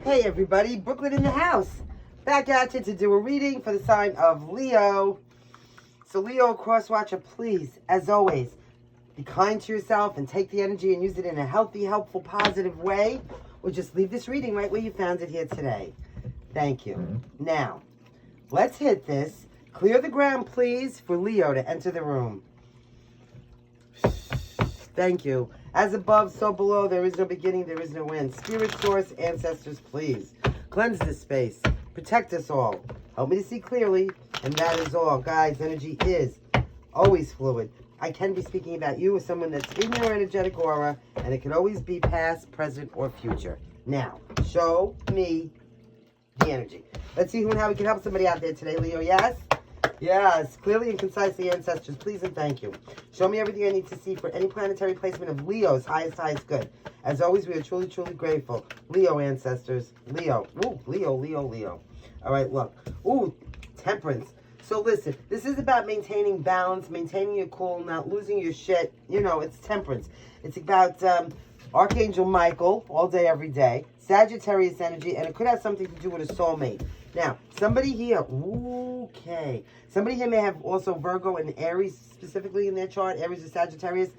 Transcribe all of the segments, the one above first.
Hey everybody, Brooklyn in the house. Back at you to do a reading for the sign of Leo. So Leo, cross watcher, please, as always, be kind to yourself and take the energy and use it in a healthy, helpful, positive way. Or just leave this reading right where you found it here today. Thank you. Now, let's hit this. Clear the ground, please, for Leo to enter the room. Thank you. As above, so below. There is no beginning, there is no end. Spirit, source, ancestors, please. Cleanse this space. Protect us all. Help me to see clearly. And that is all. Guys, energy is always fluid. I can be speaking about you as someone that's in your energetic aura. And it can always be past, present, or future. Now, show me the energy. Let's see who and how we can help somebody out there today, Leo. Yes? Yes, clearly and concisely, ancestors, please and thank you. Show me everything I need to see for any planetary placement of Leo's highest good. As always, we are truly, truly grateful. Leo, ancestors. Leo. Ooh, Leo, Leo, Leo. All right, look. Ooh, temperance. So listen, this is about maintaining balance, maintaining your cool, not losing your shit. You know, it's temperance. It's about Archangel Michael all day, every day. Sagittarius energy, and it could have something to do with a soulmate. Now, somebody here, okay. Somebody here may have also Virgo and Aries specifically in their chart, Aries or Sagittarius.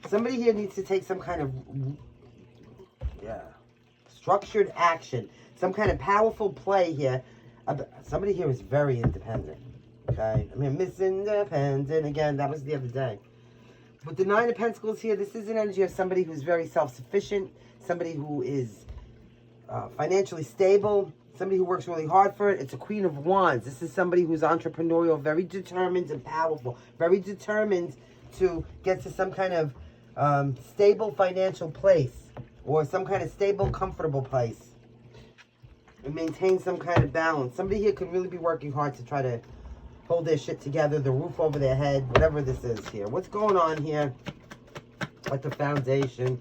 Somebody here needs to take some kind of, structured action. Some kind of powerful play here. Somebody here is very independent, okay? I mean, Miss Independent, again, that was the other day. With the Nine of Pentacles here, this is an energy of somebody who's very self-sufficient, somebody who is financially stable, somebody who works really hard for it. It's a Queen of Wands. This is somebody who's entrepreneurial, very determined and powerful, very determined to get to some kind of stable financial place or some kind of stable, comfortable place and maintain some kind of balance. Somebody here could really be working hard to try to hold their shit together, the roof over their head, whatever this is here. What's going on here at the foundation?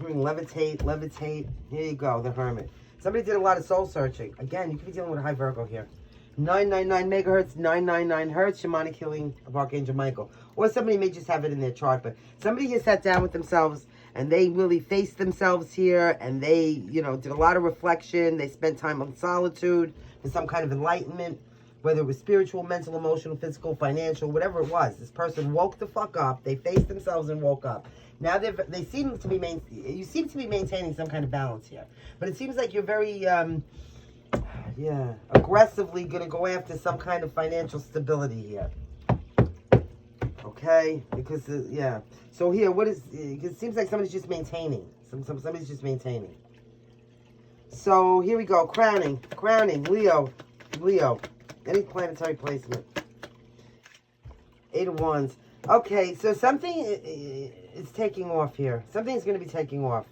Levitate, levitate. Here you go, the Hermit. Somebody did a lot of soul searching. Again, you could be dealing with a high Virgo here. 999 megahertz, 999 hertz, shamanic healing of Archangel Michael. Or somebody may just have it in their chart, but somebody here sat down with themselves and they really faced themselves here and they, you know, did a lot of reflection. They spent time on solitude for some kind of enlightenment, whether it was spiritual, mental, emotional, physical, financial, whatever it was. This person woke the fuck up. They faced themselves and woke up. Now they seem to be you seem to be maintaining some kind of balance here, but it seems like you're very aggressively going to go after some kind of financial stability here. Okay, because so here what is it seems like somebody's just maintaining. Somebody's just maintaining. So here we go, crowning, Leo. Any planetary placement. 8 of Wands. Okay, so something is taking off here. Something's going to be taking off.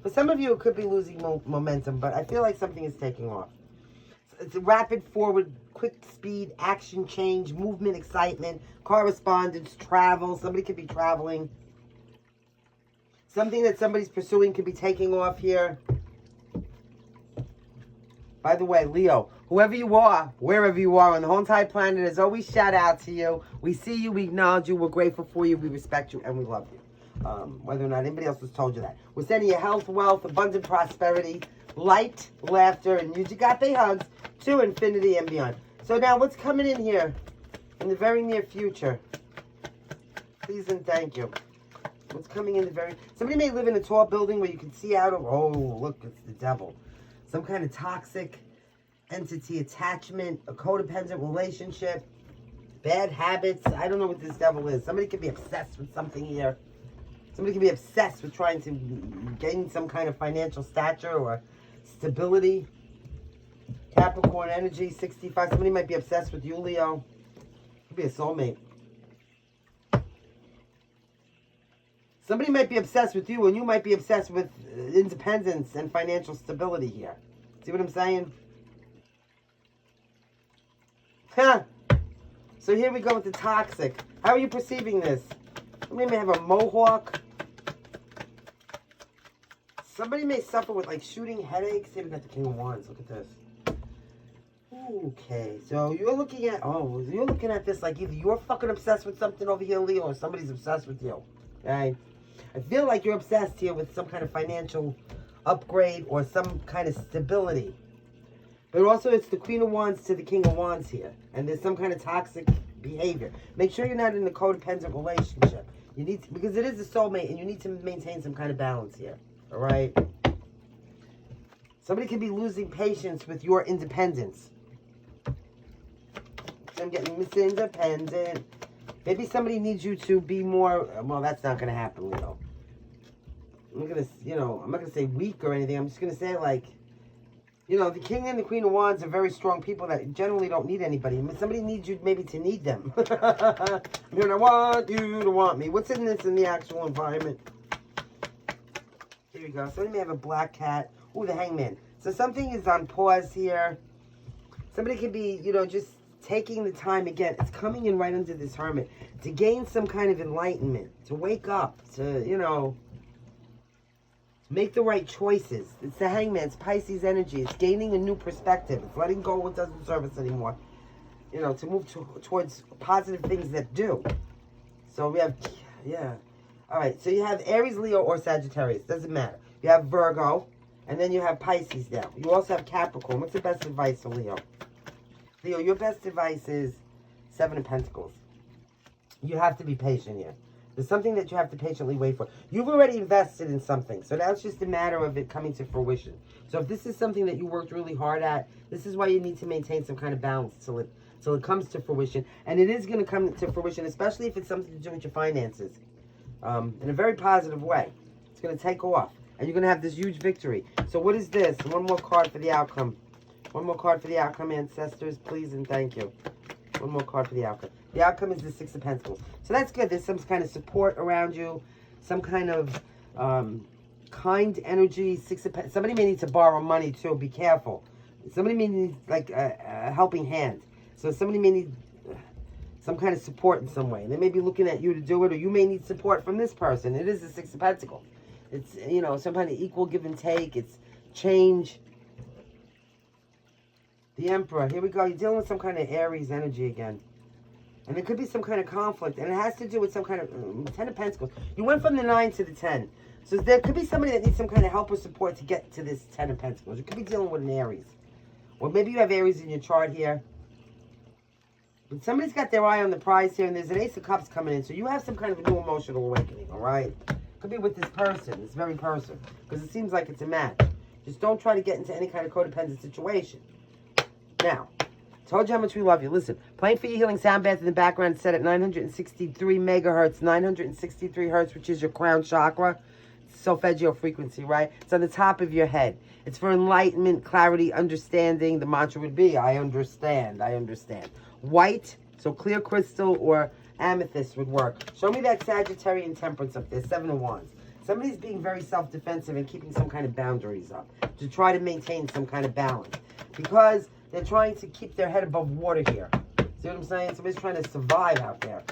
For some of you, it could be losing momentum, but I feel like something is taking off. It's a rapid forward, quick speed, action change, movement, excitement, correspondence, travel. Somebody could be traveling. Something that somebody's pursuing could be taking off here. By the way, Leo, whoever you are, wherever you are on the whole entire planet, as always, shout out to you. We see you, we acknowledge you, we're grateful for you, we respect you, and we love you. Whether or not anybody else has told you that. We're sending you health, wealth, abundant prosperity, light, laughter, and Yujigate hugs to infinity and beyond. So now, what's coming in here in the very near future? Please and thank you. What's coming in the very... Somebody may live in a tall building where you can see out of... Oh, look, it's the devil. Some kind of toxic entity attachment, a codependent relationship, bad habits. I don't know what this devil is. Somebody could be obsessed with something here. Somebody could be obsessed with trying to gain some kind of financial stature or stability. Capricorn energy, 65. Somebody might be obsessed with you, Leo. Could be a soulmate. Somebody might be obsessed with you, and you might be obsessed with independence and financial stability here. See what I'm saying? Huh. So here we go with the toxic. How are you perceiving this? Somebody may have a mohawk. Somebody may suffer with like shooting headaches. Here we got the King of Wands. Look at this. Okay, so you're looking at this like either you're fucking obsessed with something over here, Leo, or somebody's obsessed with you. Okay? I feel like you're obsessed here with some kind of financial upgrade or some kind of stability. But also it's the Queen of Wands to the King of Wands here. And there's some kind of toxic behavior. Make sure you're not in a codependent relationship. You need to, because it is a soulmate, and you need to maintain some kind of balance here. All right? Somebody could be losing patience with your independence. I'm getting Miss Independent. Maybe somebody needs you to be more, well, that's not going to happen, Leo. I'm not going to, you know, I'm not going to say weak or anything. I'm just going to say, like, you know, the King and the Queen of Wands are very strong people that generally don't need anybody. I mean, somebody needs you maybe to need them. I want you to want me. What's in this in the actual environment? Here we go. Somebody may have a black cat. Ooh, the Hangman. So something is on pause here. Somebody could be, you know, just taking the time again. It's coming in right under this Hermit to gain some kind of enlightenment, to wake up, to, you know, make the right choices. It's the Hangman. It's Pisces energy. It's gaining a new perspective. It's letting go of what doesn't serve us anymore. You know, to move towards positive things that do. So we have, yeah. All right. So you have Aries, Leo, or Sagittarius. Doesn't matter. You have Virgo. And then you have Pisces now. You also have Capricorn. What's the best advice for Leo? Leo, your best advice is 7 of Pentacles. You have to be patient here. There's something that you have to patiently wait for. You've already invested in something. So now it's just a matter of it coming to fruition. So if this is something that you worked really hard at, this is why you need to maintain some kind of balance till it comes to fruition. And it is going to come to fruition, especially if it's something to do with your finances. In a very positive way. It's going to take off. And you're going to have this huge victory. So what is this? One more card for the outcome. One more card for the outcome, ancestors, please and thank you. One more card for the outcome. The outcome is the 6 of Pentacles. So that's good. There's some kind of support around you. Some kind of kind energy. Somebody may need to borrow money too. Be careful. Somebody may need like a helping hand. So somebody may need some kind of support in some way. They may be looking at you to do it, or you may need support from this person. It is the 6 of Pentacles. It's, you know, some kind of equal give and take. It's change. The Emperor. Here we go. You're dealing with some kind of Aries energy again. And there could be some kind of conflict. And it has to do with some kind of 10 of Pentacles. You went from the 9 to the 10. So there could be somebody that needs some kind of help or support to get to this 10 of Pentacles. You could be dealing with an Aries. Or maybe you have Aries in your chart here. But somebody's got their eye on the prize here. And there's an Ace of Cups coming in. So you have some kind of a new emotional awakening. All right? Could be with this person. This very person. Because it seems like it's a match. Just don't try to get into any kind of codependent situation. Now, told you how much we love you. Listen, playing for your healing sound bath in the background set at 963 megahertz, 963 hertz, which is your crown chakra. Solfeggio frequency, right? It's on the top of your head. It's for enlightenment, clarity, understanding. The mantra would be, I understand, I understand. White, so clear crystal or amethyst would work. Show me that Sagittarian temperance up there, 7 of Wands. Somebody's being very self-defensive and keeping some kind of boundaries up to try to maintain some kind of balance. Because they're trying to keep their head above water here. See what I'm saying? Somebody's trying to survive out there.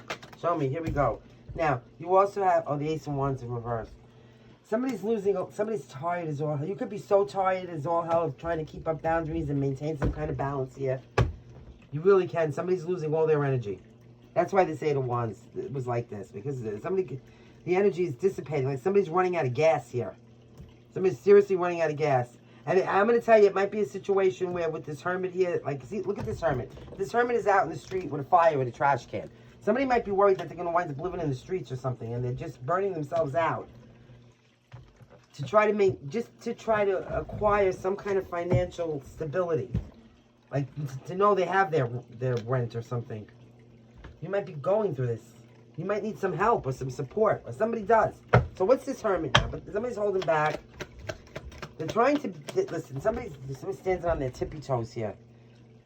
Show me. Here we go. Now, you also have, oh, the Ace of Wands in reverse. Somebody's tired as all hell. You could be so tired as all hell of trying to keep up boundaries and maintain some kind of balance here. You really can. Somebody's losing all their energy. That's why this 8 of Wands was like this. Because the energy is dissipating. Like somebody's running out of gas here. Somebody's seriously running out of gas. And I'm going to tell you, it might be a situation where with this Hermit here, like, see, look at this Hermit. This Hermit is out in the street with a fire with a trash can. Somebody might be worried that they're going to wind up living in the streets or something, and they're just burning themselves out to try to acquire some kind of financial stability. Like, to know they have their rent or something. You might be going through this. You might need some help or some support, or somebody does. So what's this Hermit now? But somebody's holding back. They're trying to, listen, somebody's standing on their tippy toes here.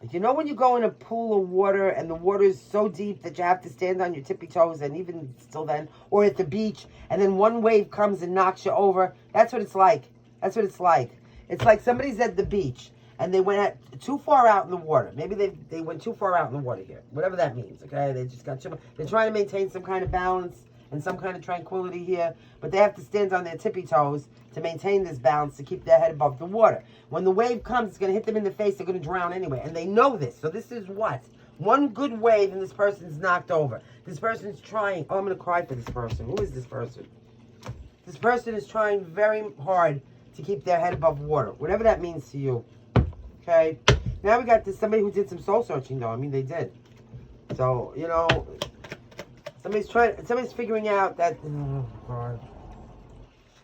Like, you know when you go in a pool of water and the water is so deep that you have to stand on your tippy toes, and even still then, or at the beach, and then one wave comes and knocks you over? That's what it's like. That's what it's like. It's like somebody's at the beach and they went too far out in the water. Maybe they went too far out in the water here. Whatever that means, okay? They just got too much. They're trying to maintain some kind of balance and some kind of tranquility here, but they have to stand on their tippy toes to maintain this balance, to keep their head above the water. When the wave comes, it's going to hit them in the face. They're going to drown anyway, and they know this. So this is what? One good wave and this person's knocked over. This person's trying. Oh, I'm going to cry for this person. Who is this person? This person is trying very hard to keep their head above water. Whatever that means to you. Okay? Now we got this, somebody who did some soul searching, though. I mean, they did. So, you know, somebody's figuring out that, oh, God,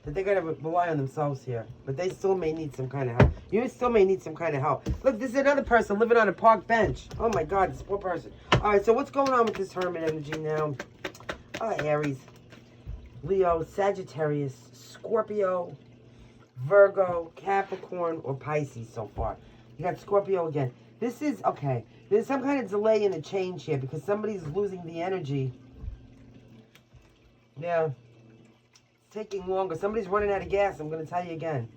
that they're going to rely on themselves here. But they still may need some kind of help. You still may need some kind of help. Look, this is another person living on a park bench. Oh, my God, this poor person. All right, so what's going on with this Hermit energy now? Aries, Leo, Sagittarius, Scorpio, Virgo, Capricorn, or Pisces so far. You got Scorpio again. This is, okay, there's some kind of delay in a change here because somebody's losing the energy. Yeah. It's taking longer. Somebody's running out of gas. I'm going to tell you again.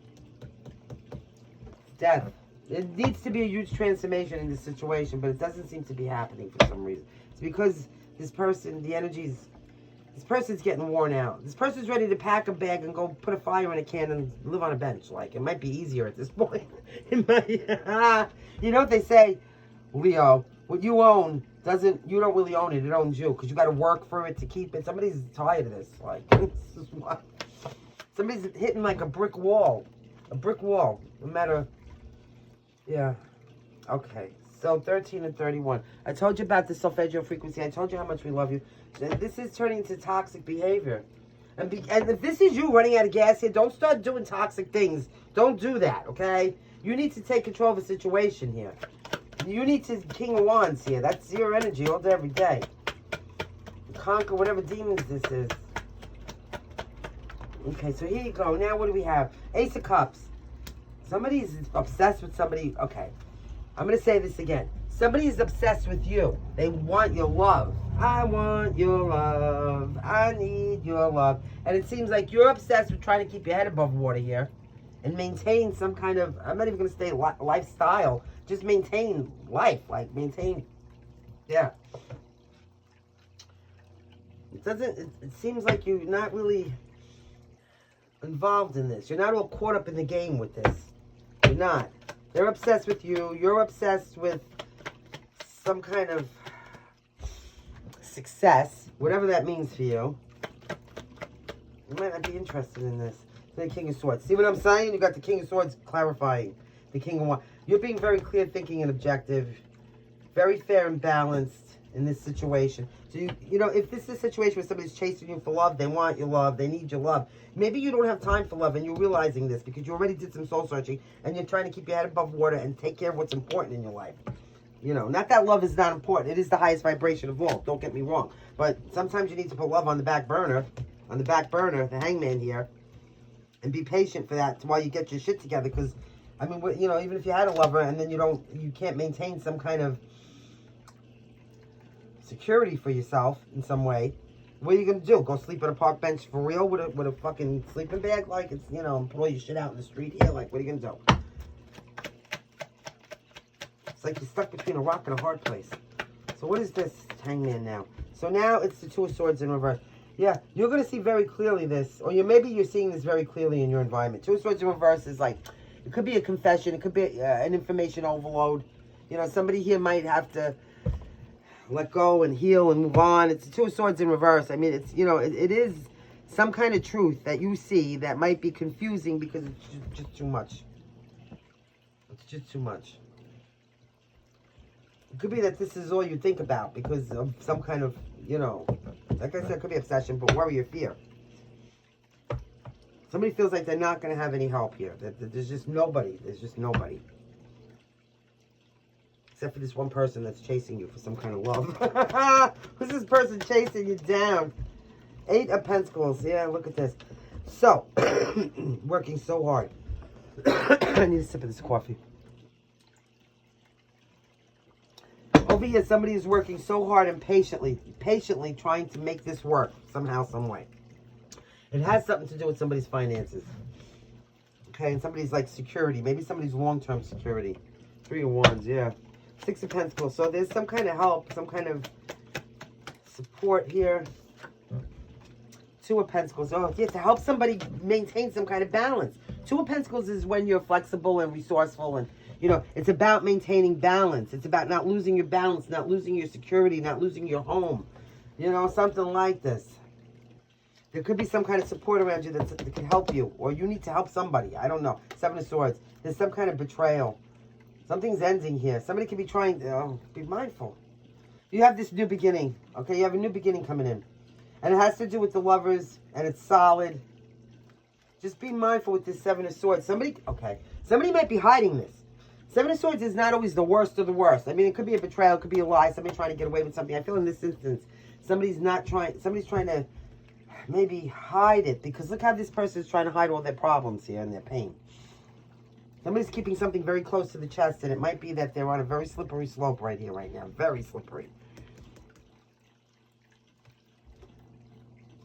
Death. It needs to be a huge transformation in this situation, but it doesn't seem to be happening for some reason. It's because this person, the energies, this person's getting worn out. This person's ready to pack a bag and go put a fire in a can and live on a bench. Like, it might be easier at this point. It might, you know what they say, Leo, what you own you don't really own it. It owns you because you got to work for it to keep it. Somebody's tired of this. Like, this is what, somebody's hitting like a brick wall. A brick wall. No matter, yeah. Okay. So 13 and 31. I told you about the solfeggio frequency. I told you how much we love you. This is turning to toxic behavior. And if this is you running out of gas here, don't start doing toxic things. Don't do that, okay? You need to take control of the situation here. You need to King of Wands here. That's your energy all day, every day. Conquer whatever demons this is. Okay, so here you go. Now what do we have? Ace of Cups. Somebody is obsessed with somebody. Okay, I'm going to say this again. Somebody is obsessed with you. They want your love. I want your love. I need your love. And it seems like you're obsessed with trying to keep your head above water here. And maintain some kind of, I'm not even going to say lifestyle. Just maintain life. Like, maintain, yeah. It seems like you're not really involved in this. You're not all caught up in the game with this. You're not. They're obsessed with you. You're obsessed with some kind of success, whatever that means for you. You might not be interested in this. The King of Swords. See what I'm saying? You got the King of Swords clarifying. The King of Wands. You're being very clear thinking and objective. Very fair and balanced in this situation. So, you know, if this is a situation where somebody's chasing you for love, they want your love, they need your love. Maybe you don't have time for love and you're realizing this because you already did some soul searching and you're trying to keep your head above water and take care of what's important in your life. You know, not that love is not important. It is the highest vibration of all. Don't get me wrong. But sometimes you need to put love on the back burner. On the back burner, the Hangman here. And be patient for that while you get your shit together. Because, I mean, you know, even if you had a lover and then you can't maintain some kind of security for yourself in some way, what are you going to do? Go sleep on a park bench for real with a fucking sleeping bag? Like, it's, you know, and put all your shit out in the street here? Like, what are you going to do? It's like you're stuck between a rock and a hard place. So what is this Hangman now? So now it's the Two of Swords in reverse. Yeah, you're going to see very clearly this, or maybe you're seeing this very clearly in your environment. Two of Swords in reverse is like, it could be a confession, it could be an information overload. You know, somebody here might have to let go and heal and move on. It's the Two of Swords in reverse. I mean, it's, you know, it is some kind of truth that you see that might be confusing because it's just too much. It's just too much. It could be that this is all you think about because of some kind of, you know, like I said, it could be obsession, but worry or fear. Somebody feels like they're not going to have any help here. That there's just nobody. There's just nobody. Except for this one person that's chasing you for some kind of love. Who's this person chasing you down? 8 of Pentacles. Yeah, look at this. So, working so hard. I need a sip of this coffee. Over here, somebody is working so hard and patiently trying to make this work somehow, some way. It has something to do with somebody's finances. Okay, and somebody's like security. Maybe somebody's long-term security. 3 of Wands, yeah. 6 of Pentacles. So there's some kind of help, some kind of support here. 2 of Pentacles. Oh, yeah, to help somebody maintain some kind of balance. 2 of Pentacles is when you're flexible and resourceful and, you know, it's about maintaining balance. It's about not losing your balance, not losing your security, not losing your home. You know, something like this. There could be some kind of support around you that can help you, or you need to help somebody. I don't know. Seven of Swords. There's some kind of betrayal. Something's ending here. Somebody could be trying to be mindful. You have this new beginning, okay? You have a new beginning coming in. And it has to do with the Lovers, and it's solid. Just be mindful with this Seven of Swords. Somebody might be hiding this. Seven of Swords is not always the worst of the worst. I mean, it could be a betrayal, it could be a lie, somebody trying to get away with something. I feel in this instance, somebody's trying to maybe hide it. Because look how this person is trying to hide all their problems here and their pain. Somebody's keeping something very close to the chest, and it might be that they're on a very slippery slope right here, right now. Very slippery.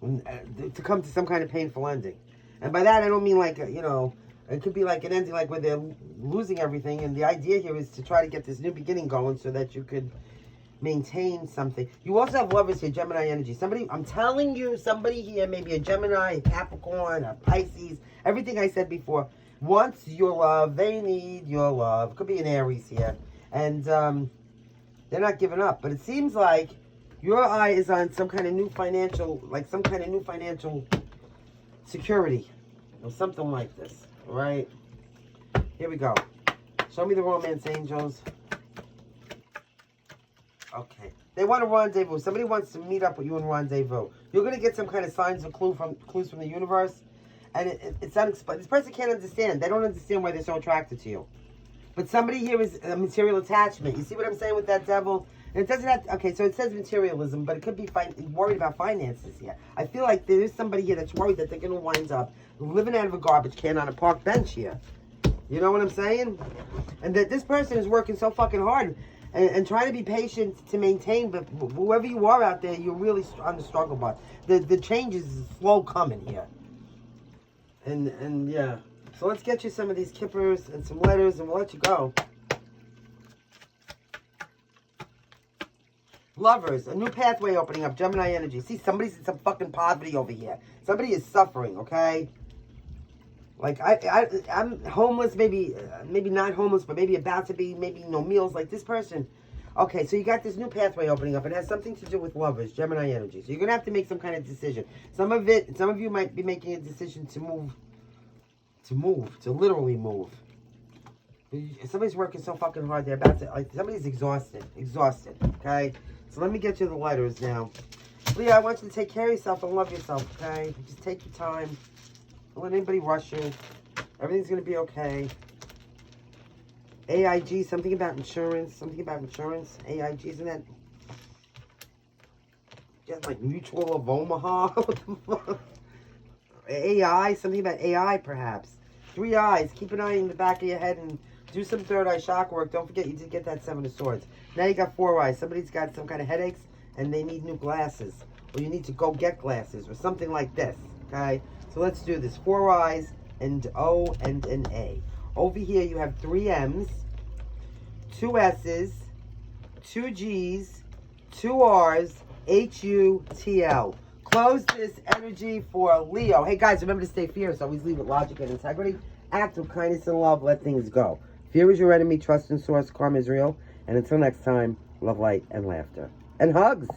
To come to some kind of painful ending. And by that, I don't mean like, it could be like an ending like where they're losing everything. And the idea here is to try to get this new beginning going so that you could maintain something. You also have Lovers here, Gemini energy. Somebody, I'm telling you, somebody here, maybe a Gemini, a Capricorn, a Pisces, everything I said before, wants your love. They need your love. Could be an Aries here. And they're not giving up. But it seems like your eye is on some kind of new financial, security. Or something like this. All right? Here we go. Show me the romance angels. Okay. They want a rendezvous. Somebody wants to meet up with you and rendezvous. You're going to get some kind of signs or clues from the universe. And it's unexplained. This person can't understand. They don't understand why they're so attracted to you. But somebody here is a material attachment. You see what I'm saying with that devil? And it doesn't have to, okay, so it says materialism, but it could be worried about finances here. I feel like there is somebody here that's worried that they're going to wind up living out of a garbage can on a park bench here. You know what I'm saying? And that this person is working so fucking hard and trying to be patient to maintain, but whoever you are out there, you're really on the struggle bus. The change is slow coming here. And yeah. So let's get you some of these kippers and some letters, and we'll let you go. Lovers, a new pathway opening up, Gemini energy. See, somebody's in some fucking poverty over here. Somebody is suffering, okay? Like, I'm homeless, maybe not homeless, but maybe about to be, maybe no meals, like this person. Okay, so you got this new pathway opening up. It has something to do with Lovers, Gemini energy. So you're going to have to make some kind of decision. Some of you might be making a decision to literally move. Somebody's working so fucking hard. They're about to, like, somebody's exhausted, okay? So let me get you the letters now. Leo, I want you to take care of yourself and love yourself, okay? Just take your time. Don't let anybody rush you. Everything's going to be okay. AIG, something about insurance. AIG, isn't that? Just like Mutual of Omaha. What the fuck? AI, something about AI perhaps. 3 eyes. Keep an eye in the back of your head and do some third eye chakra work. Don't forget you did get that 7 of Swords. Now you got 4 eyes. Somebody's got some kind of headaches and they need new glasses. Or you need to go get glasses or something like this. Okay? So let's do this. 4 eyes and O and an A. Over here you have 3 M's, 2 S's, 2 G's, 2 R's, HUTL. Close this energy for Leo. Hey guys, remember to stay fierce. Always lead with logic and integrity. Act with kindness and love. Let things go. Fear is your enemy. Trust in source. Karma is real. And until next time, love, light, and laughter. And hugs.